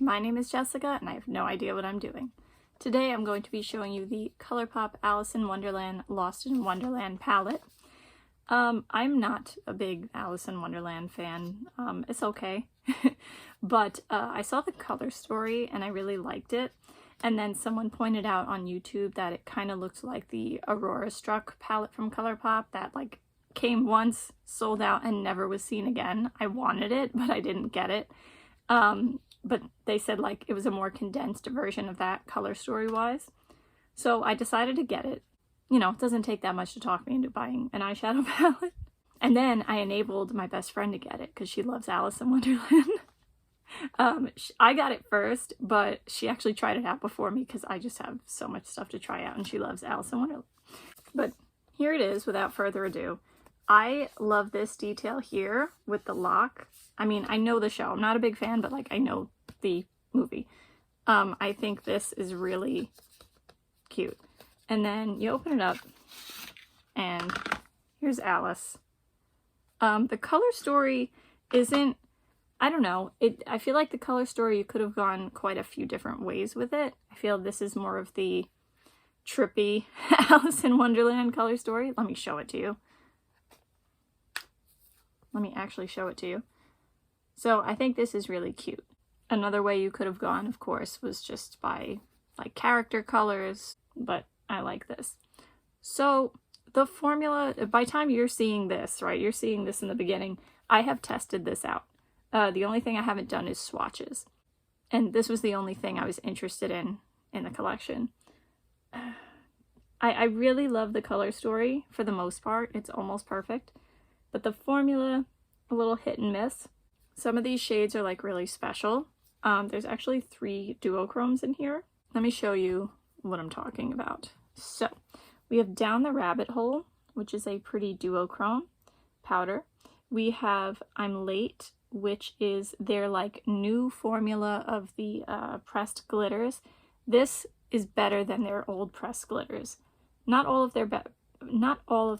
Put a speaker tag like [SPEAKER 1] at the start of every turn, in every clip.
[SPEAKER 1] My name is Jessica and I have no idea what I'm doing. Today I'm going to be showing you the Colourpop Alice in Wonderland Lost in Wonderland palette. I'm not a big Alice in Wonderland fan. It's okay. But I saw the cover story and I really liked it. And then someone pointed out on YouTube that it kind of looked like the Aurora Struck palette from Colourpop that like came once, sold out, and never was seen again. I wanted it, but I didn't get it. But they said like it was a more condensed version of that color story wise. So I decided to get it. You know, it doesn't take that much to talk me into buying an eyeshadow palette. And then I enabled my best friend to get it because she loves Alice in Wonderland. I got it first, but she actually tried it out before me because I just have so much stuff to try out and she loves Alice in Wonderland. But here it is without further ado. I love this detail here with the lock. I mean, I know the show. I'm not a big fan, but like I know the movie. I think this is really cute. And then you open it up and here's Alice. The color story isn't, I don't know, I feel like the color story, you could have gone quite a few different ways with it. I feel this is more of the trippy Alice in Wonderland color story. Let me show it to you. Let me actually show it to you. So I think this is really cute. Another way you could have gone, of course, was just by like character colors, but I like this. So the formula, by the time you're seeing this, right, you're seeing this in the beginning, I have tested this out. The only thing I haven't done is swatches. And this was the only thing I was interested in the collection. I really love the color story for the most part. It's almost perfect. But the formula, a little hit and miss. Some of these shades are like really special. There's actually 3 duochromes in here. Let me show you what I'm talking about. So we have Down the Rabbit Hole, which is a pretty duochrome powder. We have I'm Late, which is their like new formula of the pressed glitters. This is better than their old pressed glitters. Not all of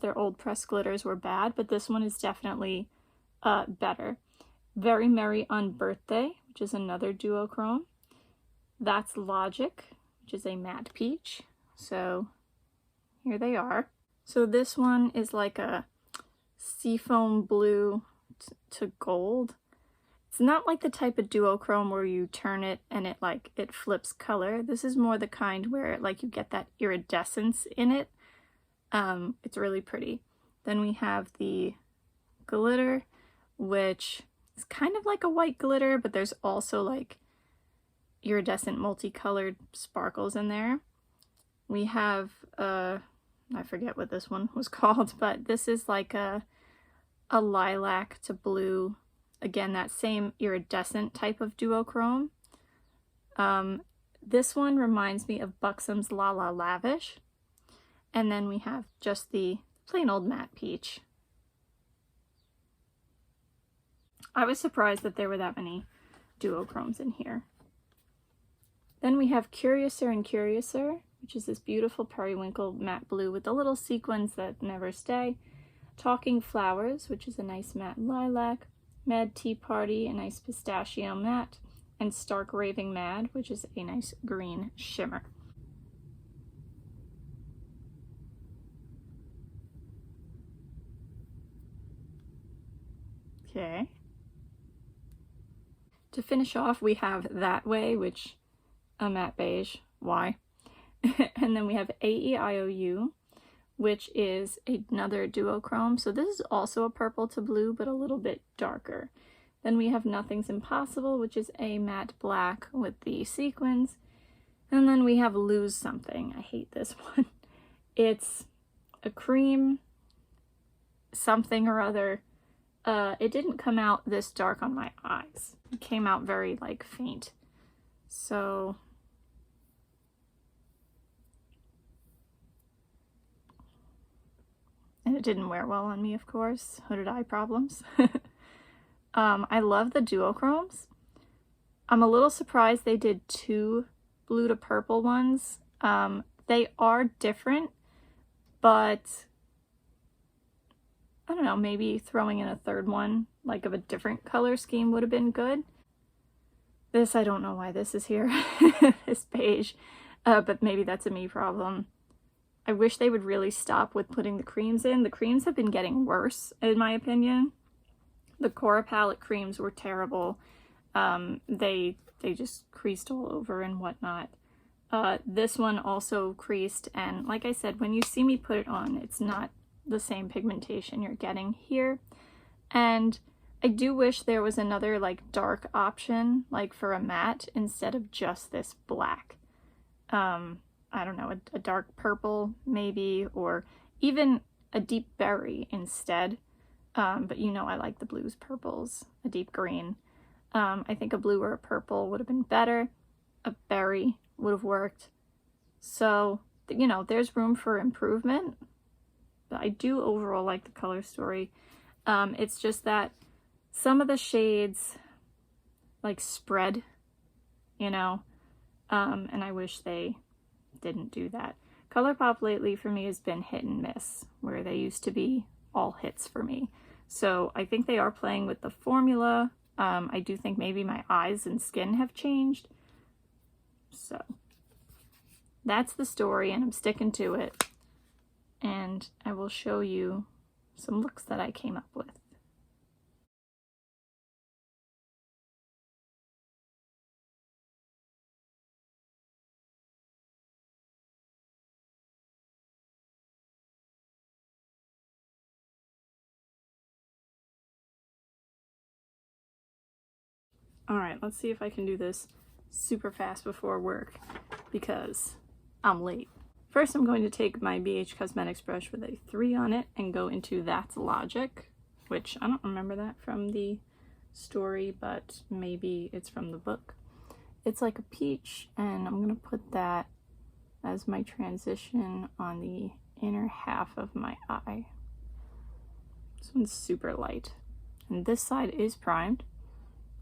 [SPEAKER 1] their old pressed glitters were bad, but this one is definitely better. Very Merry on Birthday, which is another duochrome. That's Logic, which is a matte peach. So here they are. So this one is like a seafoam blue to gold. It's not like the type of duochrome where you turn it and it flips color. This is more the kind where like you get that iridescence in it. It's really pretty. Then we have the glitter, which is kind of like a white glitter, but there's also like iridescent multicolored sparkles in there. We have, I forget what this one was called, but this is like a lilac to blue. Again, that same iridescent type of duochrome. This one reminds me of Buxom's La La Lavish. And then we have just the plain old matte peach. I was surprised that there were that many duochromes in here. Then we have Curiouser and Curiouser, which is this beautiful periwinkle matte blue with the little sequins that never stay. Talking Flowers, which is a nice matte lilac. Mad Tea Party, a nice pistachio matte. And Stark Raving Mad, which is a nice green shimmer. Okay. To finish off, we have That Way, which a matte beige. Why? And then we have AEIOU, which is another duochrome. So this is also a purple to blue, but a little bit darker. Then we have Nothing's Impossible, which is a matte black with the sequins. And then we have Lose Something. I hate this one. It's a cream something or other. It didn't come out this dark on my eyes. It came out very like faint. So and it didn't wear well on me, of course. Hooded eye problems. I love the duochromes. I'm a little surprised they did 2 blue to purple ones. They are different, but I don't know, maybe throwing in a third one, like of a different color scheme would have been good. This, I don't know why this is here, this beige, but maybe that's a me problem. I wish they would really stop with putting the creams in. The creams have been getting worse, in my opinion. The Cora palette creams were terrible. They just creased all over and whatnot. This one also creased, and like I said, when you see me put it on, it's not the same pigmentation you're getting here. And I do wish there was another like dark option, like for a matte, instead of just this black. I don't know, a dark purple maybe, or even a deep berry instead. But you know I like the blues, purples, a deep green. I think a blue or a purple would have been better. A berry would have worked. So, you know, there's room for improvement. But I do overall like the color story. It's just that some of the shades like spread, you know, and I wish they didn't do that. Colourpop lately for me has been hit and miss, where they used to be all hits for me. So I think they are playing with the formula. I do think maybe my eyes and skin have changed. So that's the story, and I'm sticking to it. And I will show you some looks that I came up with. Alright, let's see if I can do this super fast before work, because I'm late. First, I'm going to take my BH Cosmetics brush with a 3 on it and go into That's Logic, which I don't remember that from the story, but maybe it's from the book. It's like a peach, and I'm going to put that as my transition on the inner half of my eye. This one's super light. And this side is primed.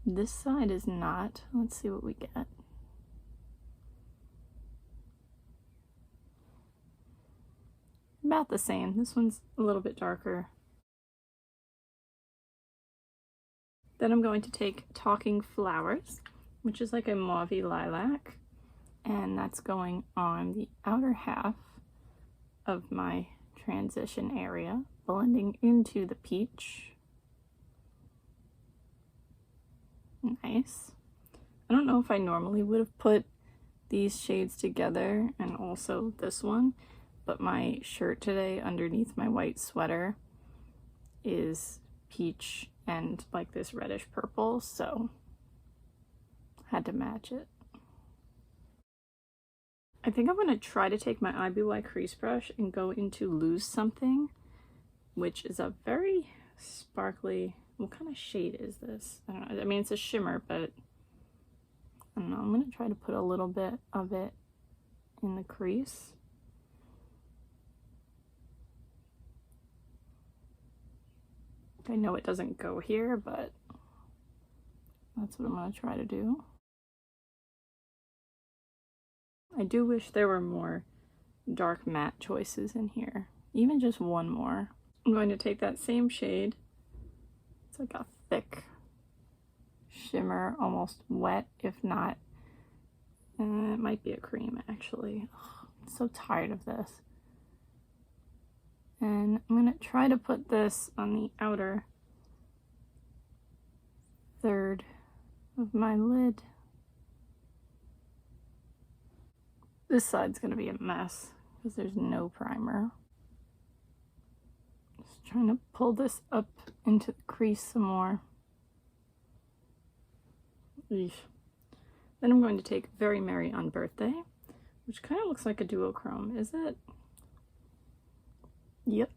[SPEAKER 1] This side is not. Let's see what we get. About the same. This one's a little bit darker. Then I'm going to take Talking Flowers, which is like a mauvey lilac, and that's going on the outer half of my transition area, blending into the peach. Nice. I don't know if I normally would have put these shades together and also this one, but my shirt today underneath my white sweater is peach and like this reddish purple, so had to match it. I think I'm going to try to take my IBY crease brush and go into Lose Something, which is a very sparkly... What kind of shade is this? I don't know. I mean, it's a shimmer, but I don't know. I'm going to try to put a little bit of it in the crease. I know it doesn't go here, but that's what I'm going to try to do. I do wish there were more dark matte choices in here. Even just one more. I'm going to take that same shade. It's like a thick shimmer, almost wet, if not. It might be a cream, actually. Ugh, I'm so tired of this. And I'm going to try to put this on the outer third of my lid. This side's going to be a mess because there's no primer. Just trying to pull this up into the crease some more. Eesh. Then I'm going to take Very Merry on Birthday, which kind of looks like a duochrome, is it? Yep.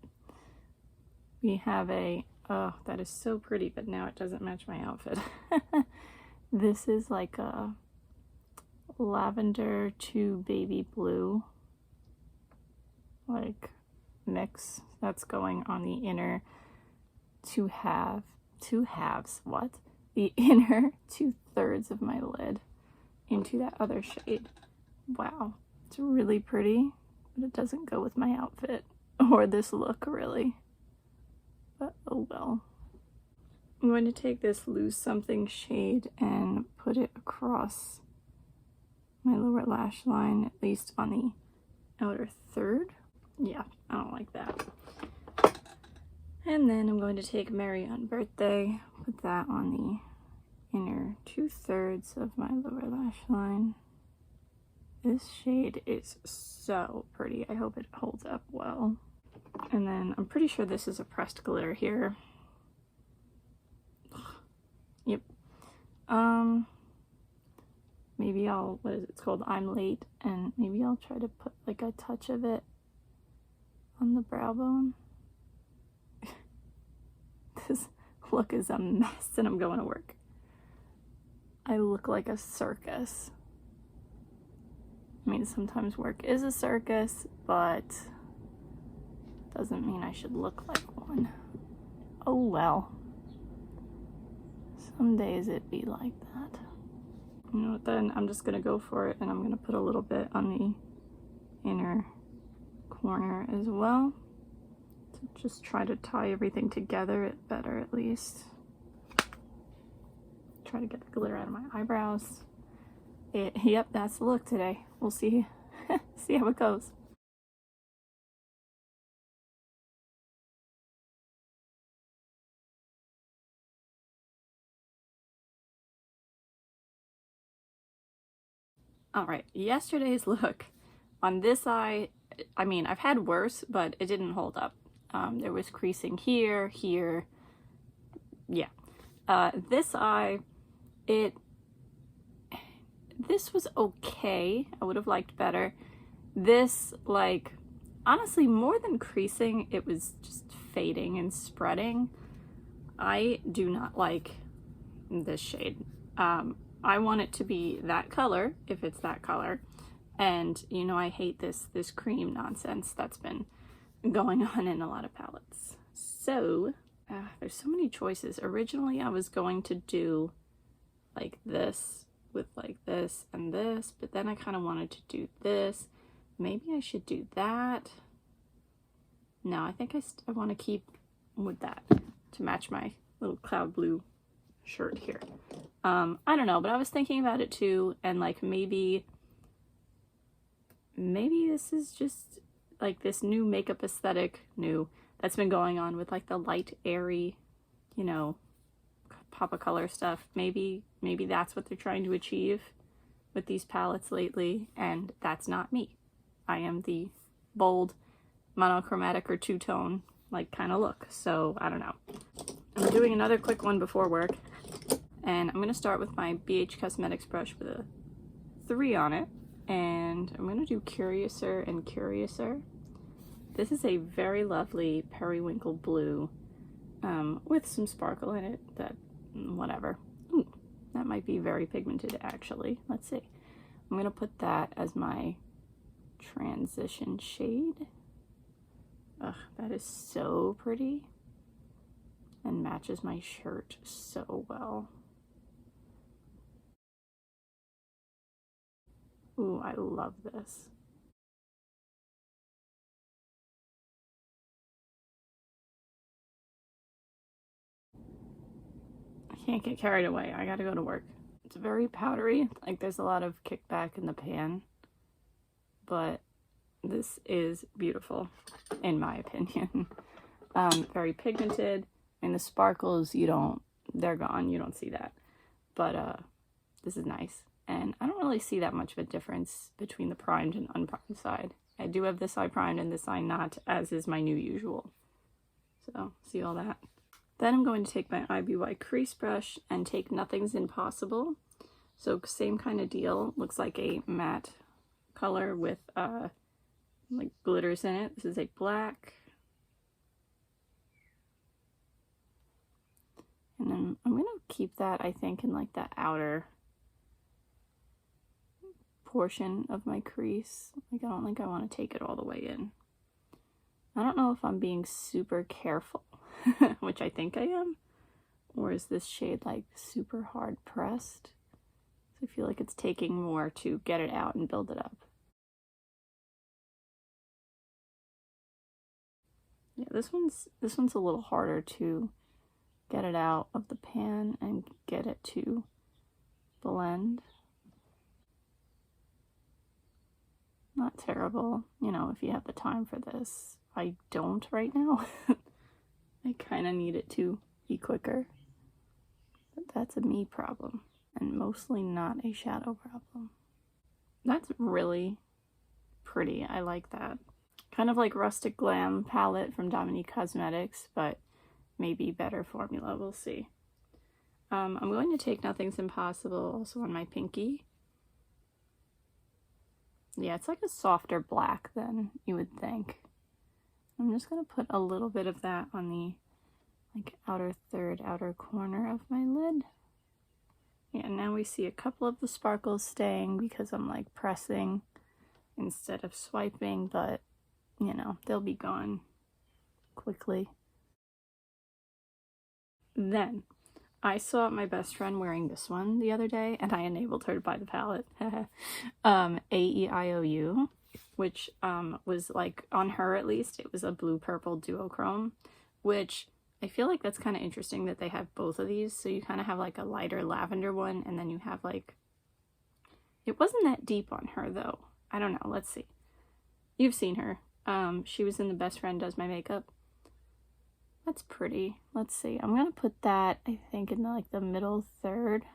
[SPEAKER 1] We have a, oh, that is so pretty, but now it doesn't match my outfit. This is like a lavender to baby blue, like mix that's going on the inner two halves, what? The inner 2/3 of my lid into that other shade. Wow, it's really pretty, but it doesn't go with my outfit or this look really, but oh well. I'm going to take this Lose Something shade and put it across my lower lash line, at least on the outer third. Yeah, I don't like that. And then I'm going to take Merry on Birthday, put that on the inner 2/3 of my lower lash line. This shade is so pretty. I hope it holds up well. And then I'm pretty sure this is a pressed glitter here. Yep. Maybe I'll, what is it? It's called I'm Late, and maybe I'll try to put like a touch of it on the brow bone. This look is a mess and I'm going to work. I look like a circus. I mean, sometimes work is a circus, but doesn't mean I should look like one. Oh well. Some days it be like that. You know what, then I'm just gonna go for it, and I'm gonna put a little bit on the inner corner as well, to just try to tie everything together better, at least. Try to get the glitter out of my eyebrows. Yep, that's the look today. We'll see see how it goes. Alright, yesterday's look on this eye, I mean, I've had worse, but it didn't hold up. There was creasing here, yeah. This eye, this was okay. I would have liked better. This, like, honestly, more than creasing, it was just fading and spreading. I do not like this shade. I want it to be that color, if it's that color. And, you know, I hate this cream nonsense that's been going on in a lot of palettes. So, there's so many choices. Originally, I was going to do like this with like this and this, but then I kind of wanted to do this. Maybe I should do that. No, I think I want to keep with that to match my little cloud blue shirt here. I don't know, but I was thinking about it too, and like maybe this is just like this new makeup aesthetic, that's been going on with like the light, airy, you know, pop of color stuff. Maybe that's what they're trying to achieve with these palettes lately, and that's not me. I am the bold, monochromatic or two-tone like kind of look, so I don't know. I'm doing another quick one before work, and I'm going to start with my BH Cosmetics brush with a 3 on it, and I'm going to do Curiouser and Curiouser. This is a very lovely periwinkle blue with some sparkle in it, that whatever. Ooh, that might be very pigmented actually. Let's see. I'm going to put that as my transition shade. Ugh, that is so pretty and matches my shirt so well. Ooh, I love this. I can't get carried away. I gotta go to work. It's very powdery. Like, there's a lot of kickback in the pan, but this is beautiful, in my opinion. Very pigmented, and the sparkles, they're gone. You don't see that. But this is nice. And I don't really see that much of a difference between the primed and unprimed side. I do have this eye primed and this eye not, as is my new usual. So, see all that? Then I'm going to take my IBY crease brush and take Nothing's Impossible. So same kind of deal. Looks like a matte color with like glitters in it. This is a black. And then I'm going to keep that, I think, in like the outer portion of my crease. Like, I don't think I want to take it all the way in. I don't know if I'm being super careful, which I think I am, or is this shade like super hard pressed? So I feel like it's taking more to get it out and build it up. Yeah, this one's a little harder to get it out of the pan and get it to blend. Not terrible, you know, if you have the time for this. I don't right now. I kind of need it to be quicker. But that's a me problem, and mostly not a shadow problem. That's really pretty. I like that. Kind of like Rustic Glam palette from Dominique Cosmetics, but maybe better formula. We'll see. I'm going to take Nothing's Impossible also on my pinky. Yeah, it's like a softer black than you would think. I'm just going to put a little bit of that on the like outer third, outer corner of my lid. Yeah, now we see a couple of the sparkles staying because I'm like pressing instead of swiping, but you know, they'll be gone quickly. Then I saw my best friend wearing this one the other day, and I enabled her to buy the palette. AEIOU, which was like, on her at least, it was a blue-purple duochrome, which I feel like that's kind of interesting that they have both of these. So you kind of have like a lighter lavender one, and then you have like, it wasn't that deep on her though. I don't know, let's see. You've seen her. She was in the Best Friend Does My Makeup. That's pretty. Let's see. I'm gonna put that, I think, in like the middle third.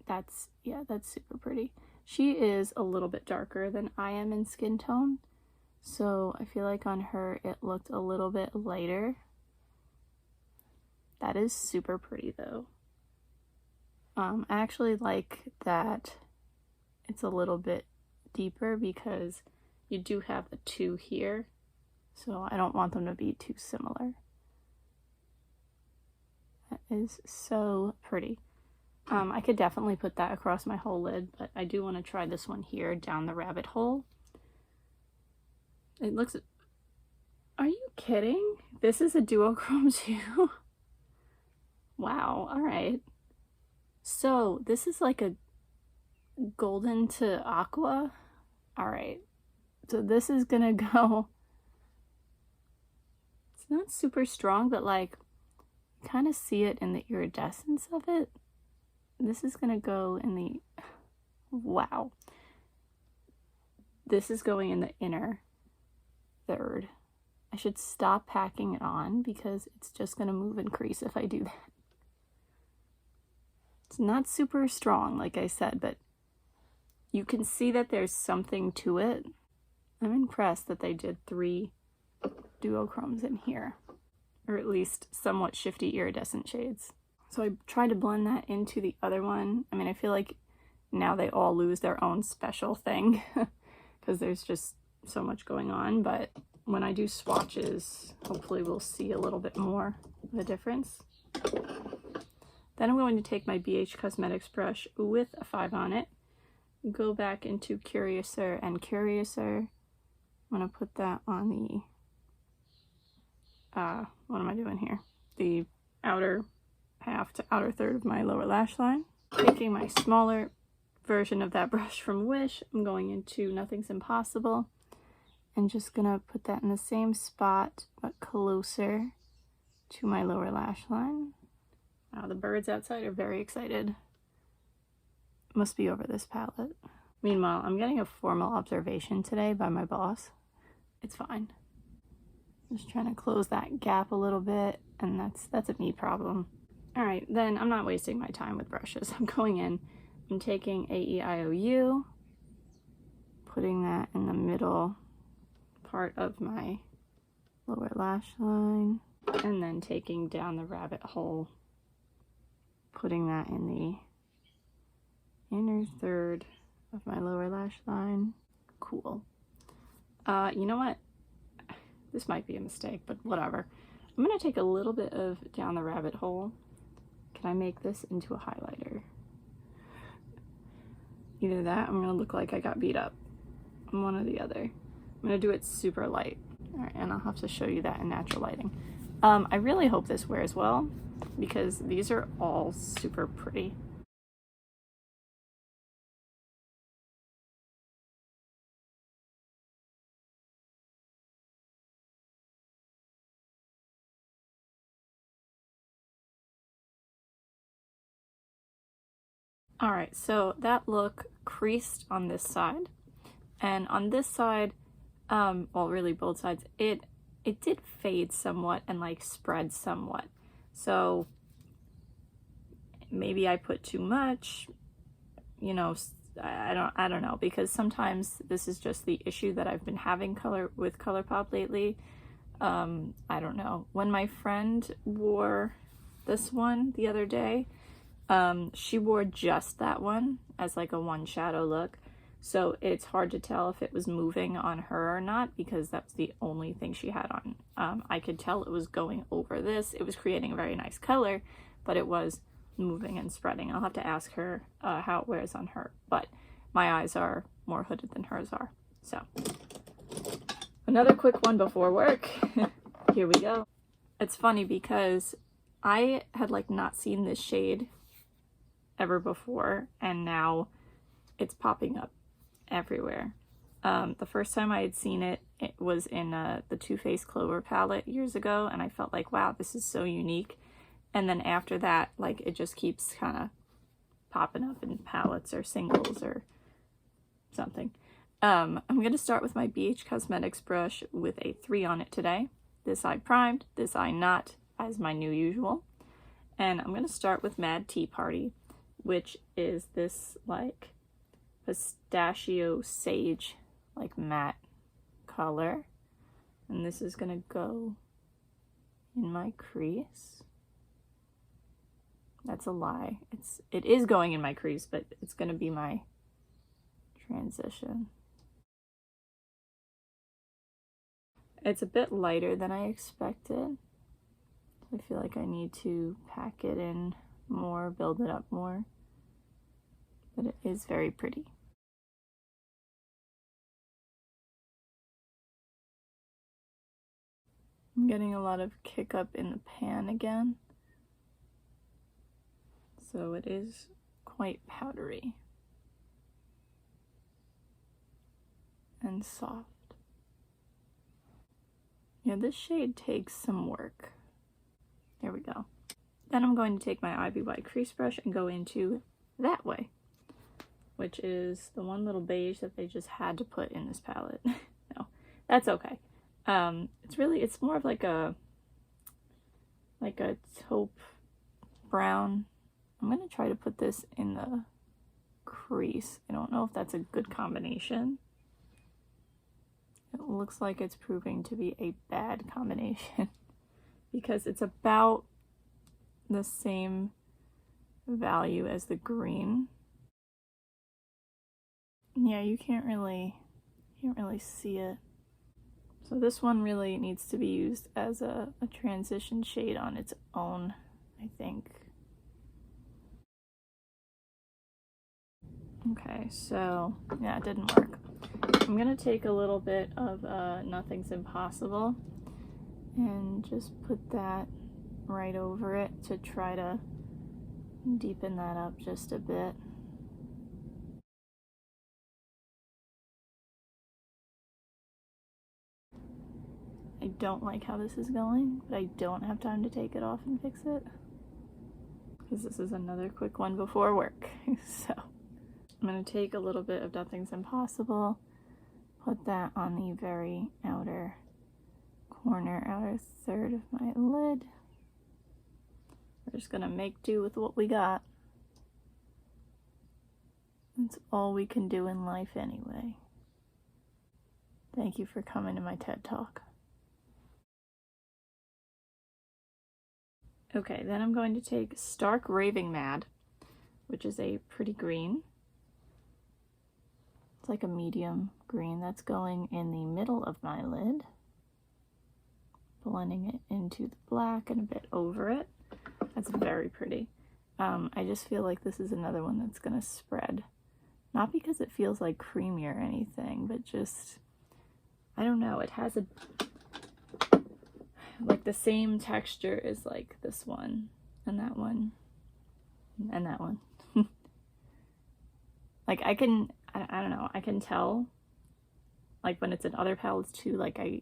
[SPEAKER 1] That's, yeah, that's super pretty. She is a little bit darker than I am in skin tone, so I feel like on her it looked a little bit lighter. That is super pretty though. I actually like that it's a little bit deeper because you do have the two here. So I don't want them to be too similar. That is so pretty. I could definitely put that across my whole lid, but I do want to try this one here down the rabbit hole. It looks... Are you kidding? This is a duochrome too? Wow, alright. So this is like a golden to aqua. Alright. So this is gonna go... Not super strong, but like kind of see it in the iridescence of it. This is gonna go in the, wow, this is going in the inner third. I should stop packing it on because it's just gonna move and crease if I do that. It's not super strong, like I said, but you can see that there's something to it. I'm impressed that they did 3 duochromes in here, or at least somewhat shifty iridescent shades. So I tried to blend that into the other one. I mean, I feel like now they all lose their own special thing because there's just so much going on, but when I do swatches, hopefully we'll see a little bit more of a difference. Then I'm going to take my BH Cosmetics brush with a 5 on it, go back into Curiouser and Curiouser. I'm going to put that on the what am I doing here? The outer half to outer third of my lower lash line. Taking my smaller version of that brush from Wish, I'm going into Nothing's Impossible and just gonna put that in the same spot but closer to my lower lash line. Wow, the birds outside are very excited. Must be over this palette. Meanwhile, I'm getting a formal observation today by my boss. It's fine. Just trying to close that gap a little bit, and that's a me problem. Alright, then I'm not wasting my time with brushes. I'm going in, I'm taking AEIOU, putting that in the middle part of my lower lash line, and then taking down the rabbit hole, putting that in the inner third of my lower lash line. Cool. You know what? This might be a mistake, but whatever. I'm going to take a little bit of down the rabbit hole. Can I make this into a highlighter? Either that, I'm going to look like I got beat up. One or the other. I'm going to do it super light. Alright, and I'll have to show you that in natural lighting. I really hope this wears well, because these are all super pretty. Alright, so that look creased on this side. And on this side, well, really both sides, it did fade somewhat and like spread somewhat. So maybe I put too much, you know, I don't know, because sometimes this is just the issue that I've been having with Colourpop lately. I don't know. When my friend wore this one the other day, she wore just that one as like a one shadow look. So it's hard to tell if it was moving on her or not, because that's the only thing she had on. I could tell it was going over this. It was creating a very nice color, but it was moving and spreading. I'll have to ask her how it wears on her, but my eyes are more hooded than hers are. So another quick one before work. Here we go. It's funny because I had like not seen this shade ever before, and now it's popping up everywhere. The first time I had seen it, it was in the Too Faced Clover palette years ago, and I felt like, wow, this is so unique. And then after that, like, it just keeps kind of popping up in palettes or singles or something. I'm going to start with my BH Cosmetics brush with a 3 on it today. This eye primed, this eye not, as my new usual. And I'm going to start with Mad Tea Party, which is this, like, pistachio sage, like, matte color. And this is going to go in my crease. That's a lie. It is going in my crease, but it's going to be my transition. It's a bit lighter than I expected. I feel like I need to pack it in more, build it up more. But it is very pretty. I'm getting a lot of kick up in the pan again. So it is quite powdery and soft. Yeah, this shade takes some work. There we go. Then I'm going to take my IBY crease brush and go into That Way, which is the one little beige that they just had to put in this palette. No, that's okay. It's more of like a taupe brown. I'm going to try to put this in the crease. I don't know if that's a good combination. It looks like it's proving to be a bad combination because it's about the same value as the green. Yeah, you can't really see it. So this one really needs to be used as a transition shade on its own, I think. Okay, so yeah, it didn't work. I'm gonna take a little bit of Nothing's Impossible and just put that right over it to try to deepen that up just a bit. I don't like how this is going, but I don't have time to take it off and fix it because this is another quick one before work. So I'm going to take a little bit of Nothing's Impossible, put that on the very outer corner, outer third of my lid. We're just going to make do with what we got. That's all we can do in life anyway. Thank you for coming to my TED Talk. Okay, then I'm going to take Stark Raving Mad, which is a pretty green. It's like a medium green that's going in the middle of my lid, blending it into the black and a bit over it. That's very pretty. I just feel like this is another one that's gonna spread. Not because it feels like creamy or anything, but just, I don't know, it has like the same texture as like this one and that one and that one. Like I don't know, I can tell like when it's in other palettes too, like I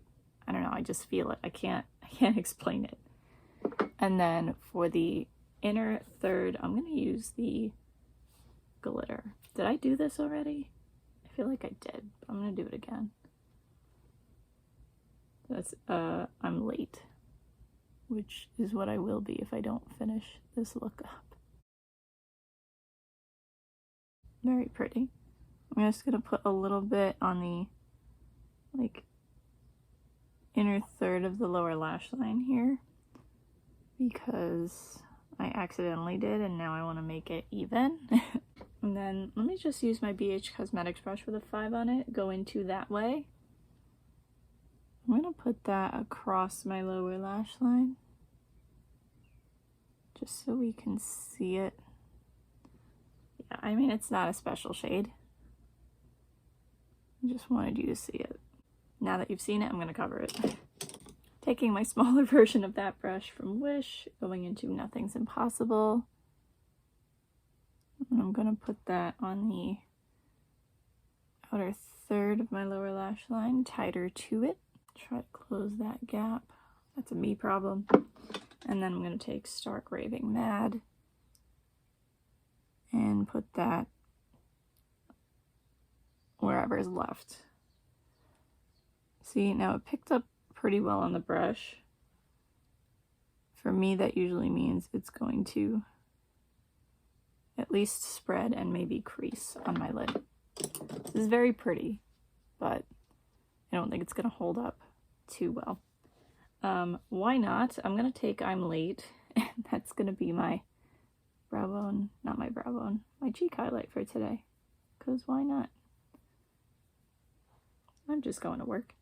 [SPEAKER 1] don't know, I just feel it. I can't explain it. And then for the inner third, I'm gonna use the glitter. Did I do this already? I feel like I did. I'm gonna do it again. That's, I'm late, which is what I will be if I don't finish this look up. Very pretty. I'm just gonna put a little bit on the, like, inner third of the lower lash line here because I accidentally did and now I want to make it even. And then let me just use my BH Cosmetics brush with a 5 on it, go into that way. I'm going to put that across my lower lash line just so we can see it. Yeah, I mean, it's not a special shade. I just wanted you to see it. Now that you've seen it, I'm going to cover it. Taking my smaller version of that brush from Wish, going into Nothing's Impossible. And I'm going to put that on the outer third of my lower lash line, tighter to it. Try to close that gap. That's a me problem. And then I'm going to take Stark Raving Mad and put that wherever is left. See, now it picked up pretty well on the brush. For me, that usually means it's going to at least spread and maybe crease on my lid. This is very pretty, but I don't think it's going to hold up too well. Why not? I'm going to take I'm Late, and that's going to be my brow bone, not my brow bone, my cheek highlight for today. Because why not? I'm just going to work.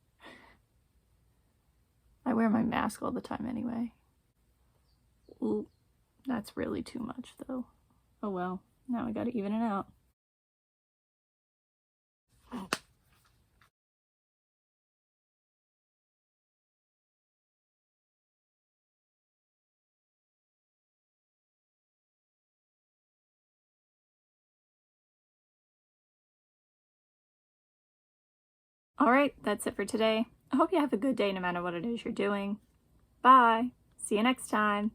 [SPEAKER 1] I wear my mask all the time anyway. Ooh, that's really too much though. Oh well, now I gotta even it out. Alright, that's it for today. I hope you have a good day no matter what it is you're doing. Bye! See you next time!